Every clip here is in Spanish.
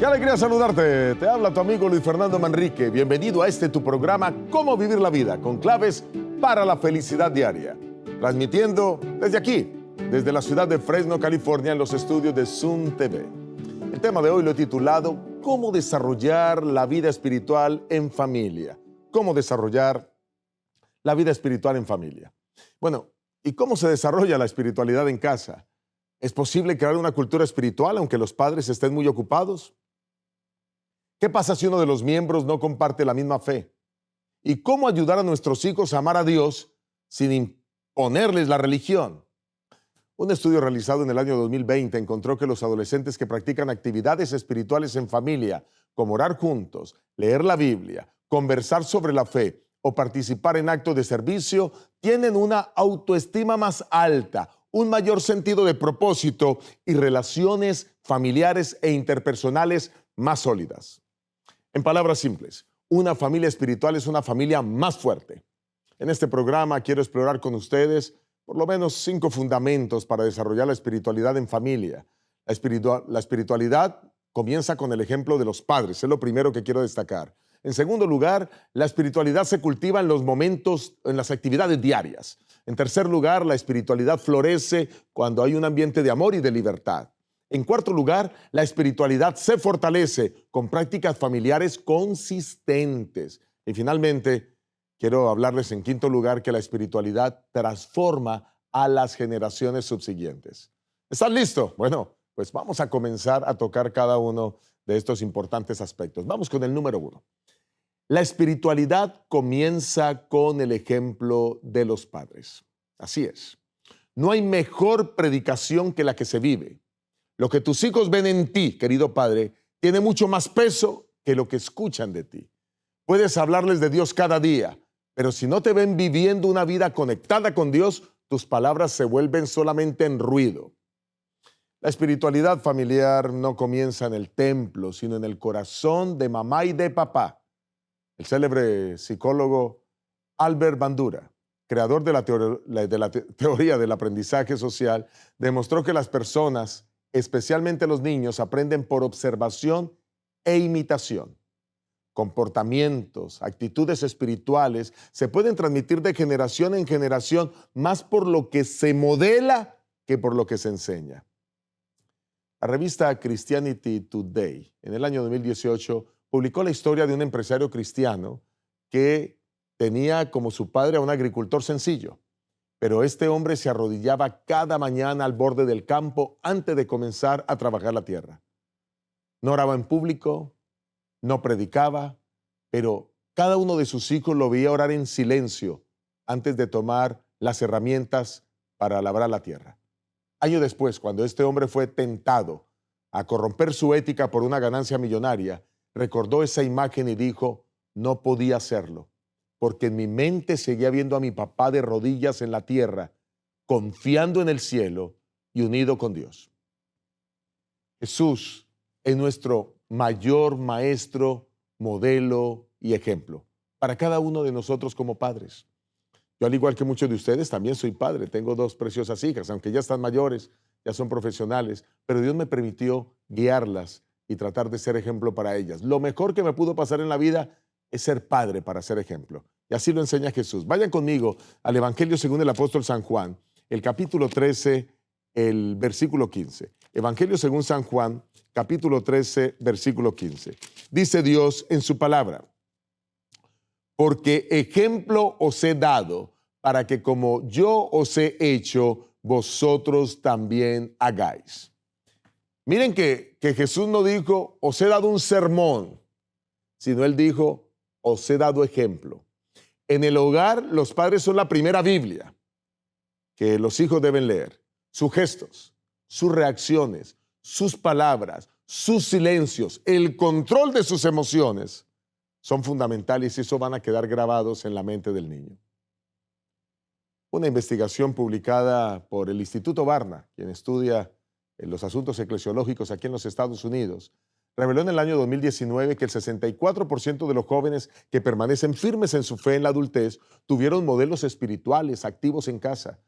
Qué alegría saludarte. Te habla tu amigo Luis Fernando Manrique. Bienvenido a tu programa Cómo Vivir la Vida, con claves para la felicidad diaria. Transmitiendo desde aquí, desde la ciudad de Fresno, California, en los estudios de Zoom TV. El tema de hoy lo he titulado ¿Cómo desarrollar la vida espiritual en familia? ¿Cómo desarrollar la vida espiritual en familia? Bueno, ¿y cómo se desarrolla la espiritualidad en casa? ¿Es posible crear una cultura espiritual aunque los padres estén muy ocupados? ¿Qué pasa si uno de los miembros no comparte la misma fe? ¿Y cómo ayudar a nuestros hijos a amar a Dios sin imponerles la religión? Un estudio realizado en el año 2020 encontró que los adolescentes que practican actividades espirituales en familia, como orar juntos, leer la Biblia, conversar sobre la fe o participar en actos de servicio, tienen una autoestima más alta, un mayor sentido de propósito y relaciones familiares e interpersonales más sólidas. En palabras simples, una familia espiritual es una familia más fuerte. En este programa quiero explorar con ustedes por lo menos 5 fundamentos para desarrollar la espiritualidad en familia. La espiritualidad comienza con el ejemplo de los padres, es lo primero que quiero destacar. En segundo lugar, la espiritualidad se cultiva en los momentos, en las actividades diarias. En tercer lugar, la espiritualidad florece cuando hay un ambiente de amor y de libertad. En cuarto lugar, la espiritualidad se fortalece con prácticas familiares consistentes. Y finalmente, quiero hablarles en quinto lugar que la espiritualidad transforma a las generaciones subsiguientes. ¿Estás listo? Bueno, pues vamos a comenzar a tocar cada uno de estos importantes aspectos. Vamos con el número 1. La espiritualidad comienza con el ejemplo de los padres. Así es. No hay mejor predicación que la que se vive. Lo que tus hijos ven en ti, querido padre, tiene mucho más peso que lo que escuchan de ti. Puedes hablarles de Dios cada día, pero si no te ven viviendo una vida conectada con Dios, tus palabras se vuelven solamente en ruido. La espiritualidad familiar no comienza en el templo, sino en el corazón de mamá y de papá. El célebre psicólogo Albert Bandura, creador de la teoría del aprendizaje social, demostró que las personas, especialmente los niños, aprenden por observación e imitación. Comportamientos, actitudes espirituales se pueden transmitir de generación en generación más por lo que se modela que por lo que se enseña. La revista Christianity Today, en el año 2018, publicó la historia de un empresario cristiano que tenía como su padre a un agricultor sencillo. Pero este hombre se arrodillaba cada mañana al borde del campo antes de comenzar a trabajar la tierra. No oraba en público, no predicaba, pero cada uno de sus hijos lo veía orar en silencio antes de tomar las herramientas para labrar la tierra. Años después, cuando este hombre fue tentado a corromper su ética por una ganancia millonaria, recordó esa imagen y dijo, no podía hacerlo, porque en mi mente seguía viendo a mi papá de rodillas en la tierra, confiando en el cielo y unido con Dios. Jesús es nuestro mayor maestro, modelo y ejemplo para cada uno de nosotros como padres. Yo, al igual que muchos de ustedes, también soy padre. Tengo 2 preciosas hijas, aunque ya están mayores, ya son profesionales, pero Dios me permitió guiarlas y tratar de ser ejemplo para ellas. Lo mejor que me pudo pasar en la vida es ser padre para ser ejemplo. Y así lo enseña Jesús. Vayan conmigo al Evangelio según el apóstol San Juan, el capítulo 13, el versículo 15. Evangelio según San Juan, capítulo 13, versículo 15. Dice Dios en su palabra, porque ejemplo os he dado para que como yo os he hecho, vosotros también hagáis. Miren que Jesús no dijo, os he dado un sermón, sino Él dijo, os he dado ejemplo. En el hogar, los padres son la primera Biblia que los hijos deben leer. Sus gestos, sus reacciones, sus palabras, sus silencios, el control de sus emociones son fundamentales y eso van a quedar grabados en la mente del niño. Una investigación publicada por el Instituto Barna, quien estudia los asuntos eclesiológicos aquí en los Estados Unidos, reveló en el año 2019 que el 64% de los jóvenes que permanecen firmes en su fe en la adultez tuvieron modelos espirituales activos en casa.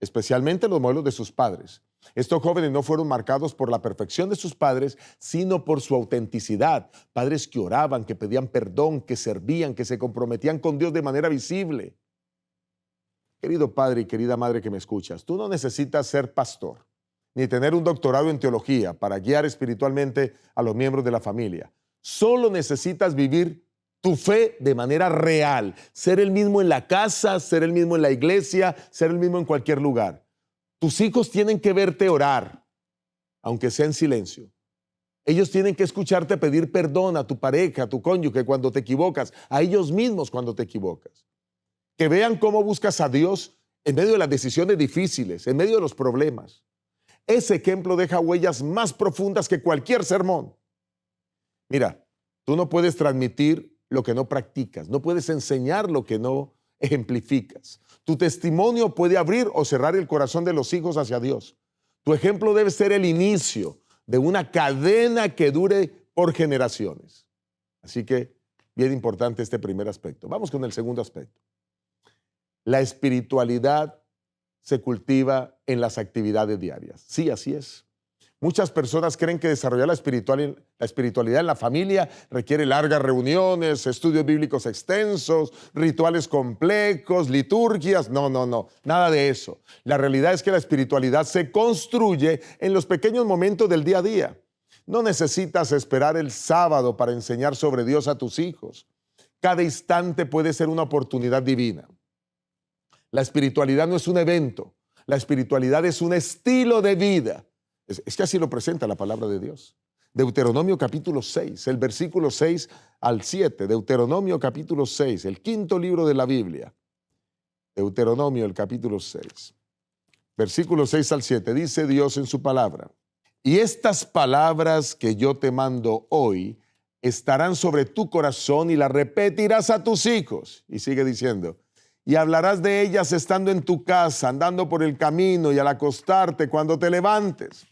especialmente los modelos de sus padres. Estos jóvenes no fueron marcados por la perfección de sus padres, sino por su autenticidad. Padres que oraban, que pedían perdón, que servían, que se comprometían con Dios de manera visible. Querido padre y querida madre que me escuchas, tú no necesitas ser pastor, ni tener un doctorado en teología para guiar espiritualmente a los miembros de la familia. Solo necesitas vivir tu fe de manera real, ser el mismo en la casa, ser el mismo en la iglesia, ser el mismo en cualquier lugar. Tus hijos tienen que verte orar, aunque sea en silencio. Ellos tienen que escucharte pedir perdón a tu pareja, a tu cónyuge cuando te equivocas, a ellos mismos cuando te equivocas. Que vean cómo buscas a Dios en medio de las decisiones difíciles, en medio de los problemas. Ese ejemplo deja huellas más profundas que cualquier sermón. Mira, tú no puedes transmitir lo que no practicas, no puedes enseñar lo que no ejemplificas. Tu testimonio puede abrir o cerrar el corazón de los hijos hacia Dios. Tu ejemplo debe ser el inicio de una cadena que dure por generaciones. Así que, bien importante este primer aspecto. Vamos con el segundo aspecto. La espiritualidad se cultiva en las actividades diarias. Sí, así es. Muchas personas creen que desarrollar la espiritualidad en la familia requiere largas reuniones, estudios bíblicos extensos, rituales complejos, liturgias. No, nada de eso. La realidad es que la espiritualidad se construye en los pequeños momentos del día a día. No necesitas esperar el sábado para enseñar sobre Dios a tus hijos. Cada instante puede ser una oportunidad divina. La espiritualidad no es un evento, la espiritualidad es un estilo de vida. Es que así lo presenta la palabra de Dios. Deuteronomio capítulo 6, el versículo 6 al 7. Deuteronomio capítulo 6, el quinto libro de la Biblia. Deuteronomio, el capítulo 6. Versículo 6 al 7. Dice Dios en su palabra: y estas palabras que yo te mando hoy estarán sobre tu corazón y las repetirás a tus hijos. Y sigue diciendo: y hablarás de ellas estando en tu casa, andando por el camino y al acostarte cuando te levantes.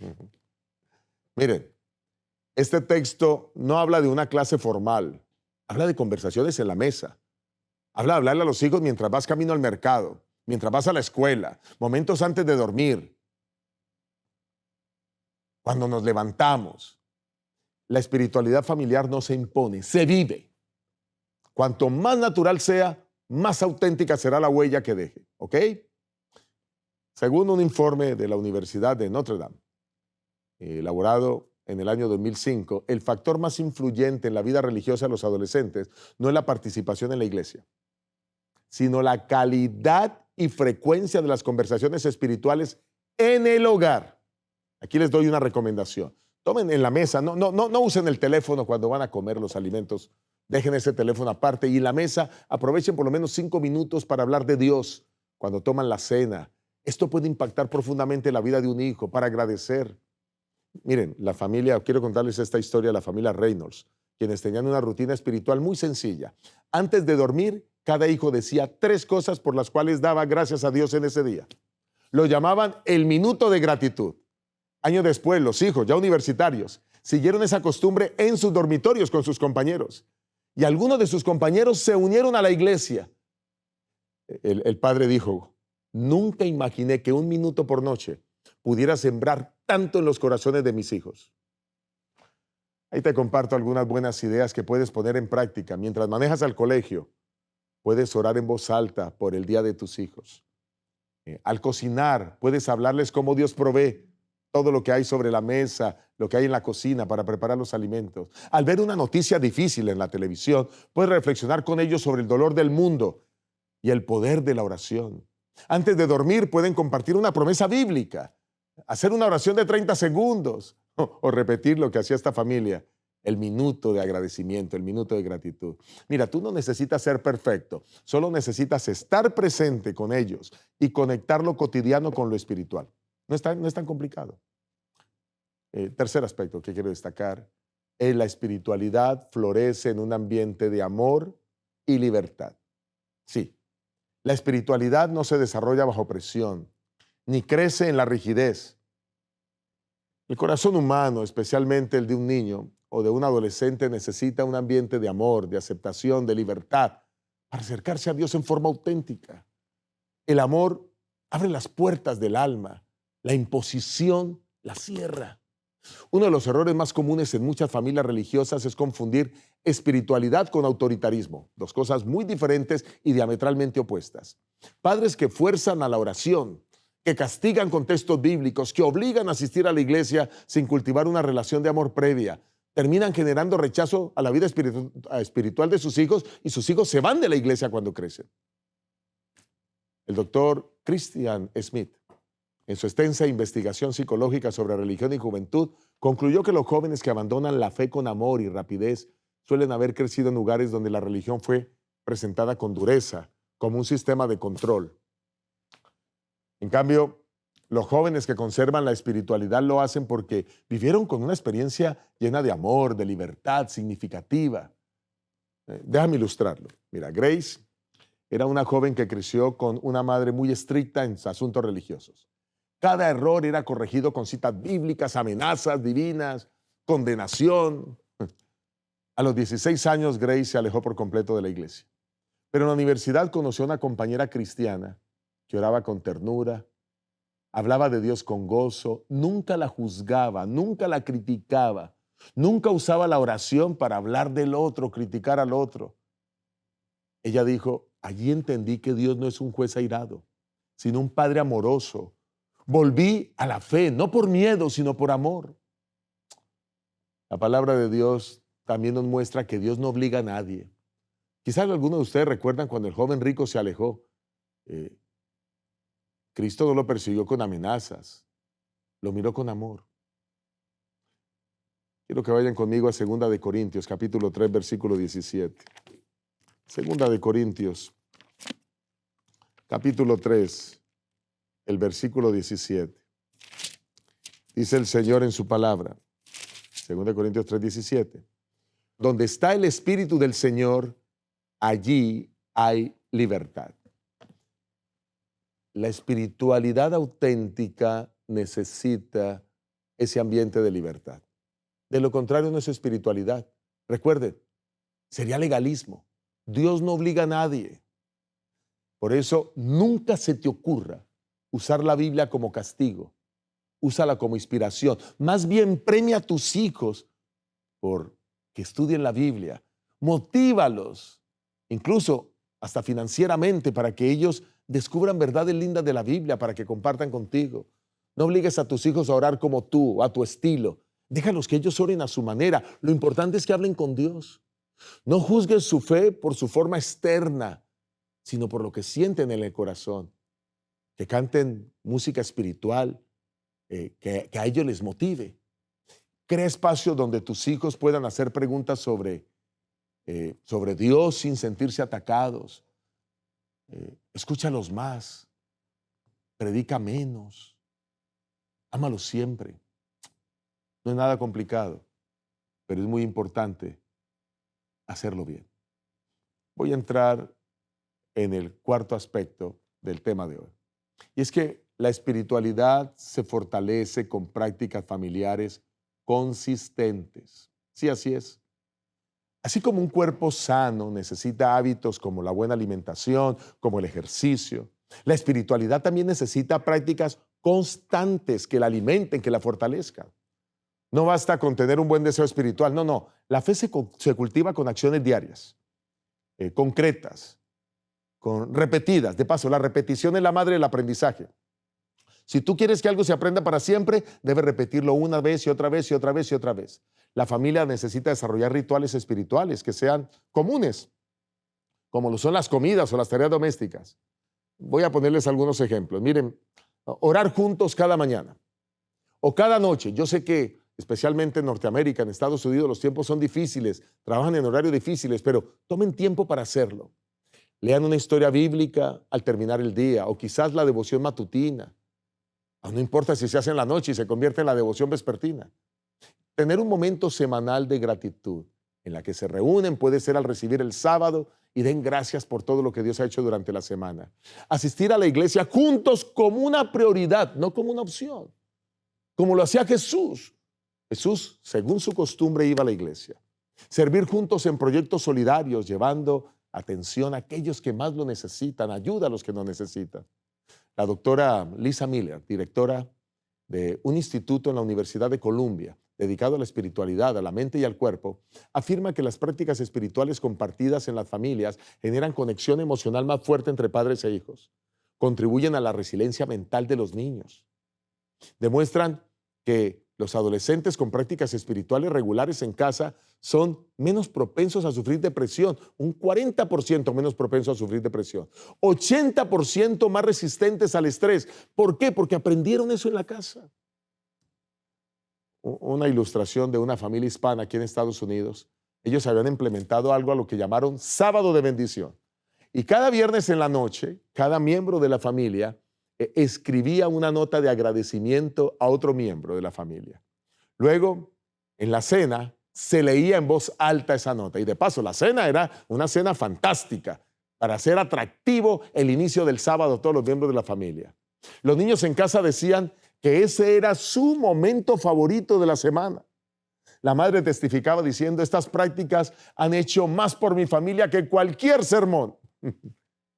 Miren, este texto no habla de una clase formal, habla de conversaciones en la mesa. Habla de hablarle a los hijos mientras vas camino al mercado, mientras vas a la escuela, momentos antes de dormir, cuando nos levantamos. La espiritualidad familiar no se impone, se vive. Cuanto más natural sea, más auténtica será la huella que deje, ¿ok? Según un informe de la Universidad de Notre Dame, elaborado en el año 2005, el factor más influyente en la vida religiosa de los adolescentes no es la participación en la iglesia, sino la calidad y frecuencia de las conversaciones espirituales en el hogar. Aquí les doy una recomendación. Tomen en la mesa, no usen el teléfono cuando van a comer los alimentos. Dejen ese teléfono aparte y en la mesa aprovechen por lo menos 5 minutos para hablar de Dios cuando toman la cena. Esto puede impactar profundamente la vida de un hijo, para agradecer. Miren, la familia, quiero contarles esta historia de la familia Reynolds, quienes tenían una rutina espiritual muy sencilla. Antes de dormir, cada hijo decía 3 cosas por las cuales daba gracias a Dios en ese día. Lo llamaban el minuto de gratitud. Años después, los hijos, ya universitarios, siguieron esa costumbre en sus dormitorios con sus compañeros. Y algunos de sus compañeros se unieron a la iglesia. El padre dijo: nunca imaginé que 1 minuto por noche pudiera sembrar tanto en los corazones de mis hijos. Ahí te comparto algunas buenas ideas que puedes poner en práctica. Mientras manejas al colegio, puedes orar en voz alta por el día de tus hijos. Al cocinar, puedes hablarles cómo Dios provee todo lo que hay sobre la mesa, lo que hay en la cocina para preparar los alimentos. Al ver una noticia difícil en la televisión, puedes reflexionar con ellos sobre el dolor del mundo y el poder de la oración. Antes de dormir, pueden compartir una promesa bíblica, hacer una oración de 30 segundos o repetir lo que hacía esta familia, el minuto de agradecimiento, el minuto de gratitud. Mira, tú no necesitas ser perfecto, solo necesitas estar presente con ellos y conectar lo cotidiano con lo espiritual. No es tan complicado. Tercer aspecto que quiero destacar es la espiritualidad florece en un ambiente de amor y libertad. Sí, la espiritualidad no se desarrolla bajo presión, ni crece en la rigidez. El corazón humano, especialmente el de un niño o de un adolescente, necesita un ambiente de amor, de aceptación, de libertad, para acercarse a Dios en forma auténtica. El amor abre las puertas del alma. La imposición la cierra. Uno de los errores más comunes en muchas familias religiosas es confundir espiritualidad con autoritarismo, dos cosas muy diferentes y diametralmente opuestas. Padres que fuerzan a la oración, que castigan con textos bíblicos, que obligan a asistir a la iglesia sin cultivar una relación de amor previa, terminan generando rechazo a la vida espiritual de sus hijos y sus hijos se van de la iglesia cuando crecen. El doctor Christian Smith, en su extensa investigación psicológica sobre religión y juventud, concluyó que los jóvenes que abandonan la fe con amor y rapidez suelen haber crecido en lugares donde la religión fue presentada con dureza, como un sistema de control. En cambio, los jóvenes que conservan la espiritualidad lo hacen porque vivieron con una experiencia llena de amor, de libertad, significativa. Déjame ilustrarlo. Mira, Grace era una joven que creció con una madre muy estricta en asuntos religiosos. Cada error era corregido con citas bíblicas, amenazas divinas, condenación. A los 16 años, Grace se alejó por completo de la iglesia. Pero en la universidad conoció a una compañera cristiana que oraba con ternura, hablaba de Dios con gozo, nunca la juzgaba, nunca la criticaba, nunca usaba la oración para hablar del otro, criticar al otro. Ella dijo, allí entendí que Dios no es un juez airado, sino un padre amoroso. Volví a la fe, no por miedo, sino por amor. La palabra de Dios también nos muestra que Dios no obliga a nadie. Quizás algunos de ustedes recuerdan cuando el joven rico se alejó. Cristo no lo persiguió con amenazas, lo miró con amor. Quiero que vayan conmigo a 2 de Corintios, capítulo 3, versículo 17. 2 de Corintios, capítulo 3, el versículo 17. Dice el Señor en su palabra, 2 de Corintios 3, 17. Donde está el Espíritu del Señor, allí hay libertad. La espiritualidad auténtica necesita ese ambiente de libertad. De lo contrario, no es espiritualidad. Recuerden, sería legalismo. Dios no obliga a nadie. Por eso, nunca se te ocurra usar la Biblia como castigo. Úsala como inspiración. Más bien, premia a tus hijos por que estudien la Biblia. Motívalos, incluso hasta financieramente, para que ellos descubran verdades lindas de la Biblia, para que compartan contigo. No obligues a tus hijos a orar como tú, a tu estilo. Déjalos que ellos oren a su manera. Lo importante es que hablen con Dios. No juzgues su fe por su forma externa, sino por lo que sienten en el corazón. Que canten música espiritual, que a ellos les motive. Crea espacios donde tus hijos puedan hacer preguntas sobre Dios sin sentirse atacados. Escúchalos más, predica menos, ámalos siempre. No es nada complicado, pero es muy importante hacerlo bien. Voy a entrar en el cuarto aspecto del tema de hoy. Y es que la espiritualidad se fortalece con prácticas familiares consistentes. Sí, así es. Así como un cuerpo sano necesita hábitos como la buena alimentación, como el ejercicio, la espiritualidad también necesita prácticas constantes que la alimenten, que la fortalezcan. No basta con tener un buen deseo espiritual, no. La fe se cultiva con acciones diarias, concretas, repetidas. De paso, la repetición es la madre del aprendizaje. Si tú quieres que algo se aprenda para siempre, debes repetirlo una vez y otra vez y otra vez y otra vez. La familia necesita desarrollar rituales espirituales que sean comunes, como lo son las comidas o las tareas domésticas. Voy a ponerles algunos ejemplos. Miren, orar juntos cada mañana o cada noche. Yo sé que especialmente en Norteamérica, en Estados Unidos, los tiempos son difíciles, trabajan en horarios difíciles, pero tomen tiempo para hacerlo. Lean una historia bíblica al terminar el día o quizás la devoción matutina. No importa si se hace en la noche y se convierte en la devoción vespertina. Tener un momento semanal de gratitud en la que se reúnen puede ser al recibir el sábado y den gracias por todo lo que Dios ha hecho durante la semana. Asistir a la iglesia juntos como una prioridad, no como una opción, como lo hacía Jesús. Jesús, según su costumbre, iba a la iglesia. Servir juntos en proyectos solidarios, llevando atención a aquellos que más lo necesitan, ayuda a los que no necesitan. La doctora Lisa Miller, directora de un instituto en la Universidad de Columbia, dedicado a la espiritualidad, a la mente y al cuerpo, afirma que las prácticas espirituales compartidas en las familias generan conexión emocional más fuerte entre padres e hijos, contribuyen a la resiliencia mental de los niños, demuestran que los adolescentes con prácticas espirituales regulares en casa son menos propensos a sufrir depresión, un 40% menos propensos a sufrir depresión, 80% más resistentes al estrés. ¿Por qué? Porque aprendieron eso en la casa. Una ilustración de una familia hispana aquí en Estados Unidos. Ellos habían implementado algo a lo que llamaron sábado de bendición. Y cada viernes en la noche, cada miembro de la familia escribía una nota de agradecimiento a otro miembro de la familia. Luego, en la cena, se leía en voz alta esa nota. Y de paso, la cena era una cena fantástica para hacer atractivo el inicio del sábado a todos los miembros de la familia. Los niños en casa decían que ese era su momento favorito de la semana. La madre testificaba diciendo: estas prácticas han hecho más por mi familia que cualquier sermón.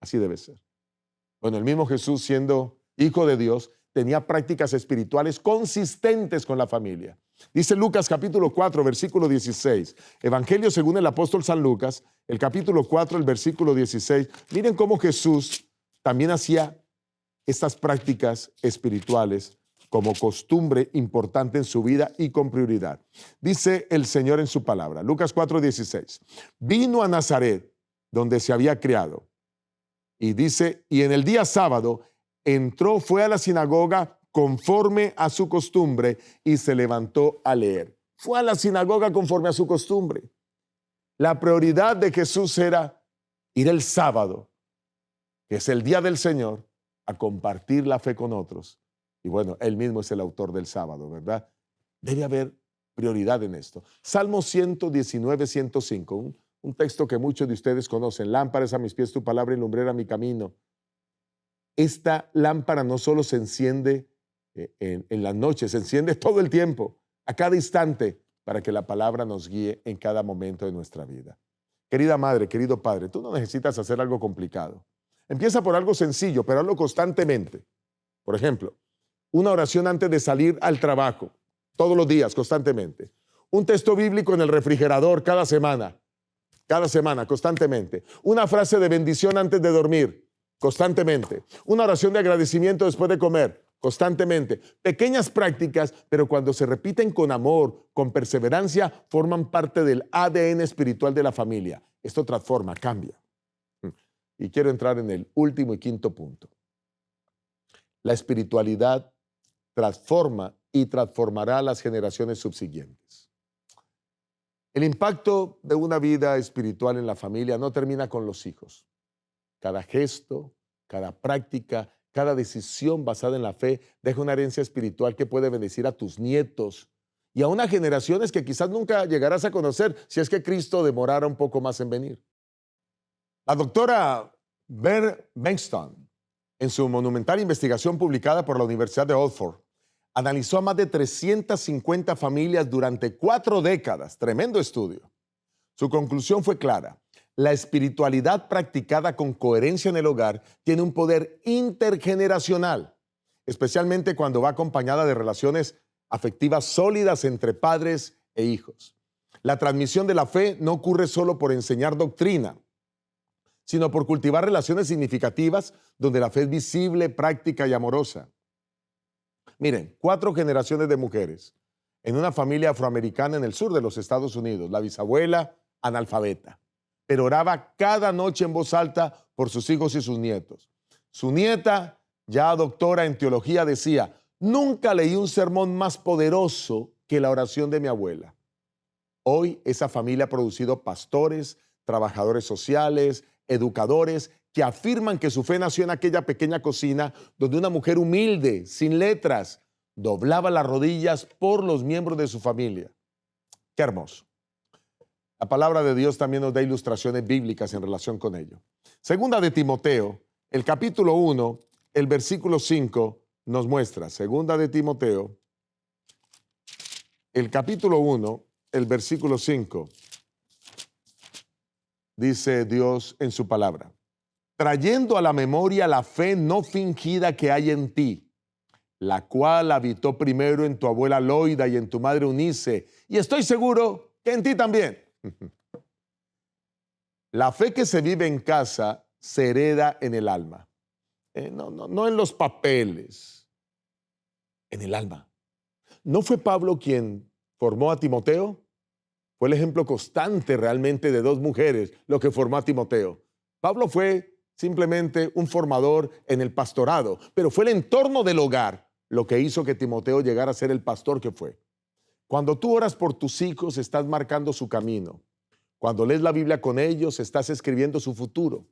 Así debe ser. Bueno, el mismo Jesús, siendo hijo de Dios, tenía prácticas espirituales consistentes con la familia. Dice Lucas capítulo 4, versículo 16. Evangelio según el apóstol San Lucas, el capítulo 4, el versículo 16. Miren cómo Jesús también hacía estas prácticas espirituales como costumbre importante en su vida y con prioridad. Dice el Señor en su palabra, Lucas 4, 16. Vino a Nazaret, donde se había criado. Y dice, y en el día sábado entró, fue a la sinagoga conforme a su costumbre y se levantó a leer. Fue a la sinagoga conforme a su costumbre. La prioridad de Jesús era ir el sábado, que es el día del Señor, a compartir la fe con otros. Y bueno, él mismo es el autor del sábado, ¿verdad? Debe haber prioridad en esto. Salmo 119, 105, un texto que muchos de ustedes conocen. Lámpara es a mis pies tu palabra y lumbrera mi camino. Esta lámpara no solo se enciende en las noches, se enciende todo el tiempo, a cada instante, para que la palabra nos guíe en cada momento de nuestra vida. Querida madre, querido padre, tú no necesitas hacer algo complicado. Empieza por algo sencillo, pero hazlo constantemente. Por ejemplo, una oración antes de salir al trabajo, todos los días, constantemente. Un texto bíblico en el refrigerador cada semana, constantemente. Una frase de bendición antes de dormir, constantemente. Una oración de agradecimiento después de comer, constantemente. Pequeñas prácticas, pero cuando se repiten con amor, con perseverancia, forman parte del ADN espiritual de la familia. Esto transforma, cambia. Y quiero entrar en el último y quinto punto. La espiritualidad transforma y transformará a las generaciones subsiguientes. El impacto de una vida espiritual en la familia no termina con los hijos. Cada gesto, cada práctica, cada decisión basada en la fe deja una herencia espiritual que puede bendecir a tus nietos y a unas generaciones que quizás nunca llegarás a conocer si es que Cristo demorara un poco más en venir. La doctora Bert Bengtsson, en su monumental investigación publicada por la Universidad de Oxford, analizó a más de 350 familias durante 4 décadas. Tremendo estudio. Su conclusión fue clara. La espiritualidad practicada con coherencia en el hogar tiene un poder intergeneracional, especialmente cuando va acompañada de relaciones afectivas sólidas entre padres e hijos. La transmisión de la fe no ocurre solo por enseñar doctrina, sino por cultivar relaciones significativas donde la fe es visible, práctica y amorosa. Miren, 4 generaciones de mujeres en una familia afroamericana en el sur de los Estados Unidos. La bisabuela, analfabeta, pero oraba cada noche en voz alta por sus hijos y sus nietos. Su nieta, ya doctora en teología, decía: nunca leí un sermón más poderoso que la oración de mi abuela. Hoy esa familia ha producido pastores, trabajadores sociales, educadores que afirman que su fe nació en aquella pequeña cocina donde una mujer humilde, sin letras, doblaba las rodillas por los miembros de su familia. Qué hermoso. La palabra de Dios también nos da ilustraciones bíblicas en relación con ello. Segunda de Timoteo, el capítulo 1, el versículo 5 nos muestra. Segunda de Timoteo, el capítulo 1, el versículo 5. Dice Dios en su palabra: trayendo a la memoria la fe no fingida que hay en ti, la cual habitó primero en tu abuela Loida y en tu madre Eunice, y estoy seguro que en ti también. La fe que se vive en casa se hereda en el alma. No en los papeles, en el alma. ¿No fue Pablo quien formó a Timoteo? Fue el ejemplo constante realmente de dos mujeres lo que formó a Timoteo. Pablo fue simplemente un formador en el pastorado, pero fue el entorno del hogar lo que hizo que Timoteo llegara a ser el pastor que fue. Cuando tú oras por tus hijos, estás marcando su camino. Cuando lees la Biblia con ellos, estás escribiendo su futuro.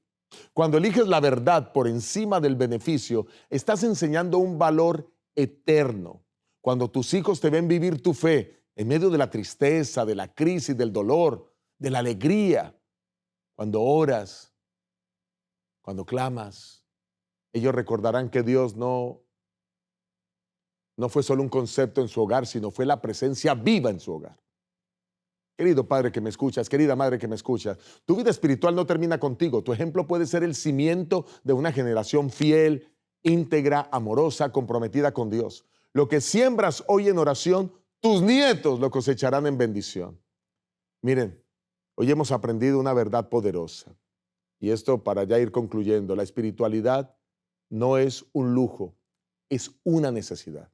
Cuando eliges la verdad por encima del beneficio, estás enseñando un valor eterno. Cuando tus hijos te ven vivir tu fe en medio de la tristeza, de la crisis, del dolor, de la alegría, cuando oras, cuando clamas, ellos recordarán que Dios no fue solo un concepto en su hogar, sino fue la presencia viva en su hogar. Querido padre que me escuchas, querida madre que me escuchas, tu vida espiritual no termina contigo. Tu ejemplo puede ser el cimiento de una generación fiel, íntegra, amorosa, comprometida con Dios. Lo que siembras hoy en oración, tus nietos lo cosecharán en bendición. Miren, hoy hemos aprendido una verdad poderosa. Y esto para ya ir concluyendo, la espiritualidad no es un lujo, es una necesidad.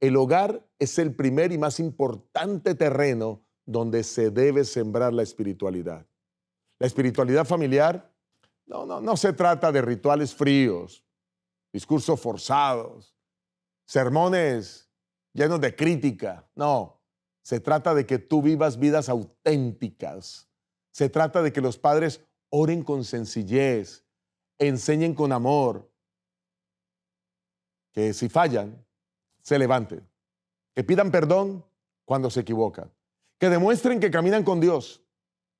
El hogar es el primer y más importante terreno donde se debe sembrar la espiritualidad. La espiritualidad familiar no se trata de rituales fríos, discursos forzados, sermones llenos de crítica. No, se trata de que tú vivas vidas auténticas. Se trata de que los padres oren con sencillez, enseñen con amor, que si fallan, se levanten, que pidan perdón cuando se equivocan, que demuestren que caminan con Dios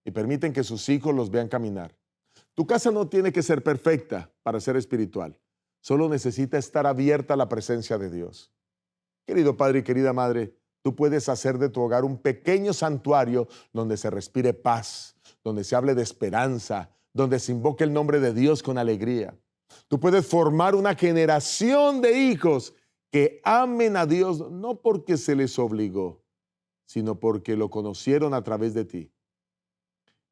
y permiten que sus hijos los vean caminar. Tu casa no tiene que ser perfecta para ser espiritual, solo necesita estar abierta a la presencia de Dios. Querido padre y querida madre, tú puedes hacer de tu hogar un pequeño santuario donde se respire paz, donde se hable de esperanza, donde se invoque el nombre de Dios con alegría. Tú puedes formar una generación de hijos que amen a Dios no porque se les obligó, sino porque lo conocieron a través de ti.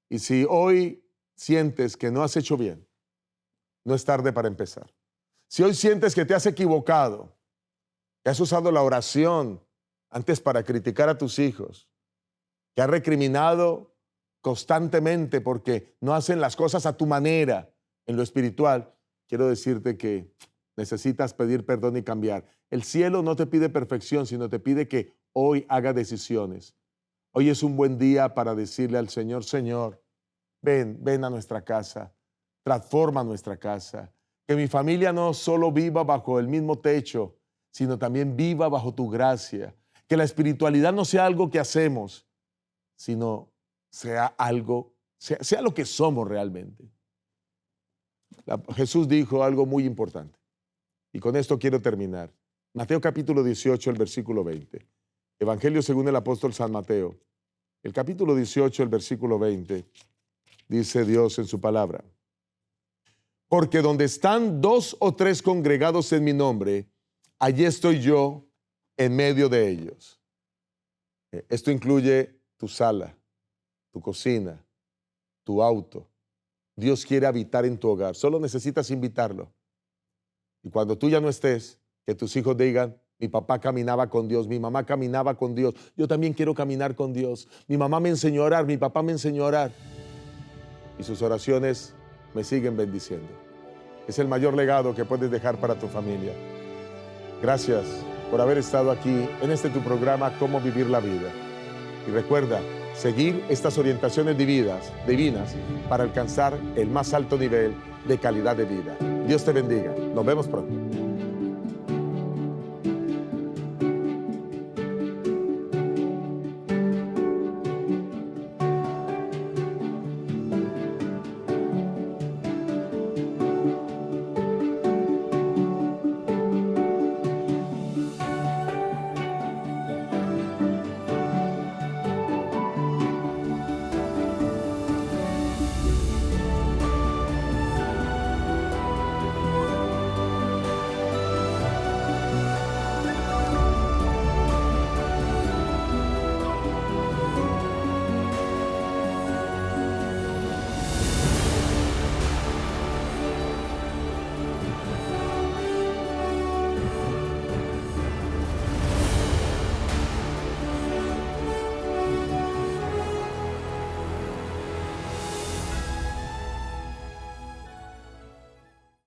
Y si hoy sientes que no has hecho bien, no es tarde para empezar. Si hoy sientes que te has equivocado, que has usado la oración antes para criticar a tus hijos, que has recriminado constantemente porque no hacen las cosas a tu manera en lo espiritual, quiero decirte que necesitas pedir perdón y cambiar. El cielo no te pide perfección, sino te pide que hoy haga decisiones. Hoy es un buen día para decirle al Señor, Señor, ven a nuestra casa, transforma nuestra casa. Que mi familia no solo viva bajo el mismo techo, sino también viva bajo tu gracia. Que la espiritualidad no sea algo que hacemos, sino sea algo, sea lo que somos realmente. Jesús dijo algo muy importante. Y con esto quiero terminar. Mateo capítulo 18, el versículo 20. Evangelio según el apóstol San Mateo. El capítulo 18, el versículo 20. Dice Dios en su palabra. Porque donde están 2 o 3 congregados en mi nombre, allí estoy yo en medio de ellos. Esto incluye tu sala, tu cocina, tu auto. Dios quiere habitar en tu hogar. Solo necesitas invitarlo. Y cuando tú ya no estés, que tus hijos digan, mi papá caminaba con Dios, mi mamá caminaba con Dios, yo también quiero caminar con Dios. Mi mamá me enseñó a orar, mi papá me enseñó a orar. Y sus oraciones me siguen bendiciendo. Es el mayor legado que puedes dejar para tu familia. Gracias por haber estado aquí en este tu programa, Cómo Vivir la Vida. Y recuerda, seguir estas orientaciones divinas para alcanzar el más alto nivel de calidad de vida. Dios te bendiga. Nos vemos pronto.